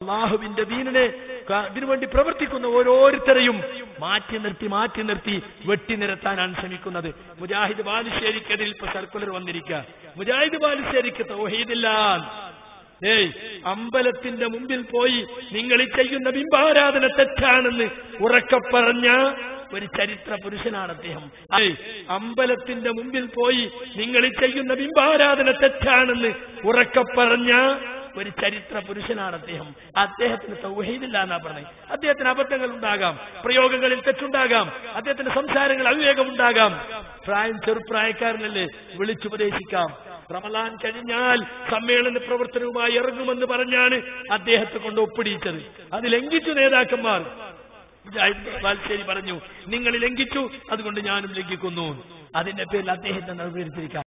അള്ളാഹുവിന്റെ ദീനിനെ ഇതിനുവേണ്ടി പ്രവർത്തിക്കുന്ന ഓരോരുത്തരെയും മാറ്റി നിർത്തി വെട്ടിനിരത്താനാണ് ശ്രമിക്കുന്നത്. മുജാഹിദ് ബാലുശ്ശേരിക്കെതിൽ ഇപ്പൊ സർക്കുലർ വന്നിരിക്കുക. മുജാഹിദ് ബാലുശ്ശേരിക്ക് തൗഹീദില്ല. അമ്പലത്തിന്റെ മുമ്പിൽ പോയി നിങ്ങൾ ഈ ചെയ്യുന്ന ബിംബാരാധന തെറ്റാണെന്ന് ഉറക്കെ പറഞ്ഞ ഒരു ചരിത്ര പുരുഷനാണ് അദ്ദേഹം. അമ്പലത്തിന്റെ മുമ്പിൽ പോയി നിങ്ങൾ ഈ ചെയ്യുന്ന ബിംബാരാധന തെറ്റാണെന്ന് ഉറക്കെ പറഞ്ഞ ഒരു ചരിത്ര പുരുഷനാണ് അദ്ദേഹം. അദ്ദേഹത്തിന് തൗഹീദില്ല എന്നാ പറഞ്ഞത്. അദ്ദേഹത്തിന് അബദ്ധങ്ങൾ ഉണ്ടാകാം, പ്രയോഗങ്ങളിൽ തെറ്റുണ്ടാകാം, അദ്ദേഹത്തിന്റെ സംസാരങ്ങൾ അവിവേകമുണ്ടാകാം. ചെറുപ്രായക്കാരനല്ലേ, വിളിച്ചുപദേശിക്കാം. റമളാൻ കഴിഞ്ഞാൽ സമ്മേളന പ്രവർത്തനവുമായി ഇറങ്ങുമെന്ന് പറഞ്ഞാണ് അദ്ദേഹത്തെ കൊണ്ട് ഒപ്പിടിയിച്ചത്. അത് ലംഘിച്ചു നേതാക്കന്മാർ. ബാലുശ്ശേരി പറഞ്ഞു, നിങ്ങൾ ലംഘിച്ചു, അതുകൊണ്ട് ഞാനും ലംഘിക്കുന്നു. അതിന്റെ പേരിൽ അദ്ദേഹത്തെ നിർവഹിച്ചിരിക്കാം.